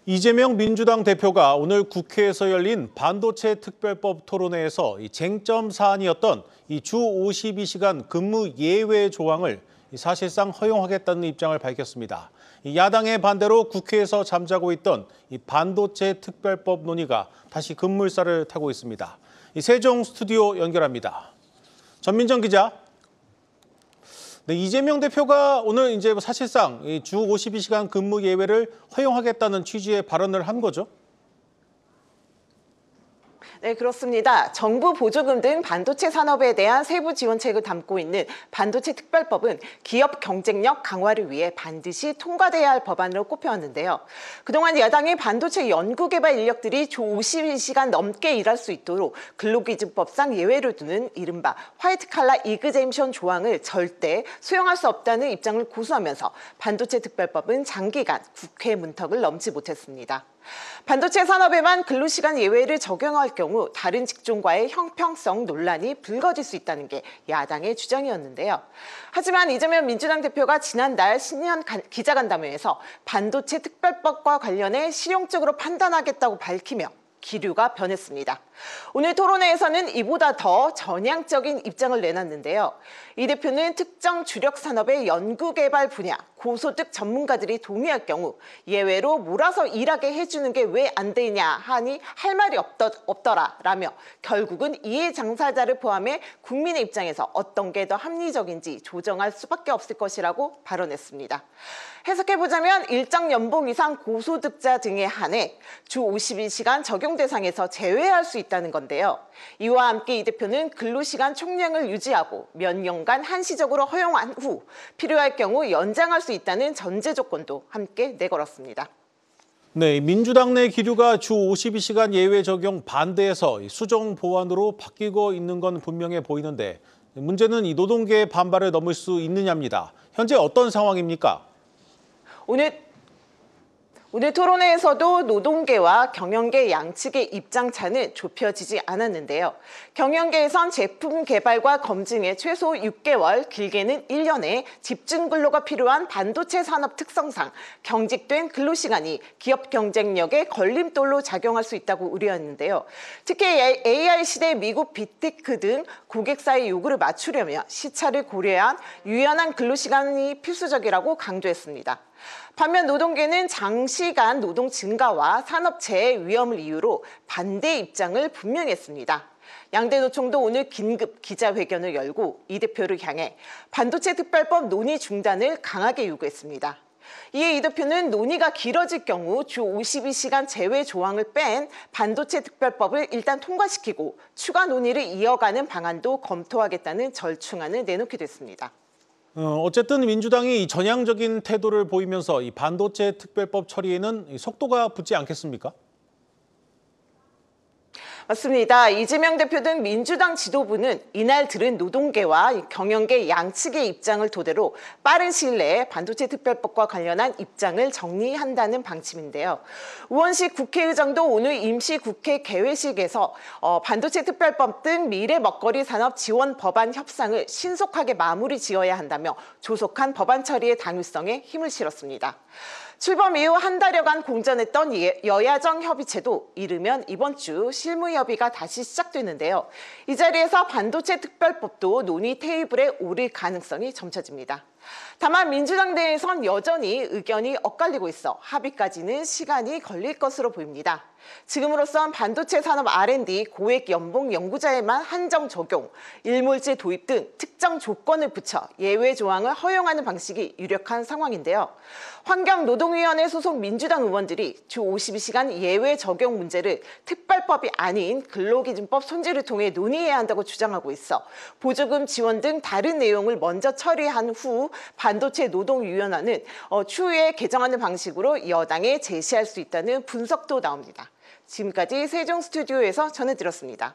이재명 민주당 대표가 오늘 국회에서 열린 반도체 특별법 토론회에서 쟁점 사안이었던 주 52시간 근무 예외 조항을 사실상 허용하겠다는 입장을 밝혔습니다. 야당의 반대로 국회에서 잠자고 있던 반도체 특별법 논의가 다시 급물살을 타고 있습니다. 세종 스튜디오 연결합니다. 전민정 기자. 네, 이재명 대표가 오늘 사실상 주 52시간 근무 예외를 허용하겠다는 취지의 발언을 한 거죠? 네, 그렇습니다. 정부 보조금 등 반도체 산업에 대한 세부 지원책을 담고 있는 반도체 특별법은 기업 경쟁력 강화를 위해 반드시 통과돼야 할 법안으로 꼽혀왔는데요. 그동안 야당이 반도체 연구개발 인력들이 주 52시간 넘게 일할 수 있도록 근로기준법상 예외를 두는 이른바 화이트칼라 이그젬션 조항을 절대 수용할 수 없다는 입장을 고수하면서 반도체 특별법은 장기간 국회 문턱을 넘지 못했습니다. 반도체 산업에만 근로시간 예외를 적용할 경우 다른 직종과의 형평성 논란이 불거질 수 있다는 게 야당의 주장이었는데요. 하지만 이재명 민주당 대표가 지난달 신년 기자간담회에서 반도체 특별법과 관련해 실용적으로 판단하겠다고 밝히며 기류가 변했습니다. 오늘 토론회에서는 이보다 더 전향적인 입장을 내놨는데요. 이 대표는 특정 주력 산업의 연구개발 분야, 고소득 전문가들이 동의할 경우 예외로 몰아서 일하게 해주는 게 왜 안 되냐 하니 할 말이 없더라라며 결국은 이해 당사자를 포함해 국민의 입장에서 어떤 게 더 합리적인지 조정할 수밖에 없을 것이라고 발언했습니다. 해석해보자면 일정 연봉 이상 고소득자 등에 한해 주 52시간 적용 대상에서 제외할 수 있다는 건데요. 이와 함께 이 대표는 근로시간 총량을 유지하고 몇 년간 한시적으로 허용한 후 필요할 경우 연장할 수 있다는 전제 조건도 함께 내걸었습니다. 네, 민주당 내 기류가 주 52시간 예외 적용 반대에서 수정 보완으로 바뀌고 있는 건 분명해 보이는데 문제는 이 노동계의 반발을 넘을 수 있느냐입니다. 현재 어떤 상황입니까? 오늘 토론회에서도 노동계와 경영계 양측의 입장차는 좁혀지지 않았는데요. 경영계에선 제품 개발과 검증에 최소 6개월, 길게는 1년의 집중 근로가 필요한 반도체 산업 특성상 경직된 근로시간이 기업 경쟁력에 걸림돌로 작용할 수 있다고 우려했는데요. 특히 AI 시대 미국 빅테크 등 고객사의 요구를 맞추려면 시차를 고려한 유연한 근로시간이 필수적이라고 강조했습니다. 반면 노동계는 장시간 노동 증가와 산업재해 위험을 이유로 반대 입장을 분명히 했습니다. 양대 노총도 오늘 긴급 기자회견을 열고 이 대표를 향해 반도체 특별법 논의 중단을 강하게 요구했습니다. 이에 이 대표는 논의가 길어질 경우 주 52시간 제외 조항을 뺀 반도체 특별법을 일단 통과시키고 추가 논의를 이어가는 방안도 검토하겠다는 절충안을 내놓게 됐습니다. 어쨌든 민주당이 전향적인 태도를 보이면서 이 반도체 특별법 처리에는 속도가 붙지 않겠습니까? 맞습니다. 이재명 대표 등 민주당 지도부는 이날 들은 노동계와 경영계 양측의 입장을 토대로 빠른 시일 내에 반도체 특별법과 관련한 입장을 정리한다는 방침인데요. 우원식 국회의장도 오늘 임시국회 개회식에서 반도체 특별법 등 미래 먹거리 산업 지원 법안 협상을 신속하게 마무리 지어야 한다며 조속한 법안 처리의 당위성에 힘을 실었습니다. 출범 이후 한 달여간 공전했던 여야정 협의체도 이르면 이번 주 실무협의가 다시 시작되는데요. 이 자리에서 반도체 특별법도 논의 테이블에 오를 가능성이 점쳐집니다. 다만 민주당 내에선 여전히 의견이 엇갈리고 있어 합의까지는 시간이 걸릴 것으로 보입니다. 지금으로선 반도체 산업 R&D 고액 연봉 연구자에만 한정 적용, 일몰제 도입 등 특정 조건을 붙여 예외 조항을 허용하는 방식이 유력한 상황인데요. 환경노동위원회 소속 민주당 의원들이 주 52시간 예외 적용 문제를 특별법이 아닌 근로기준법 손질을 통해 논의해야 한다고 주장하고 있어 보조금 지원 등 다른 내용을 먼저 처리한 후 반도체 노동위원회는 추후에 개정하는 방식으로 여당에 제시할 수 있다는 분석도 나옵니다. 지금까지 세종 스튜디오에서 전해드렸습니다.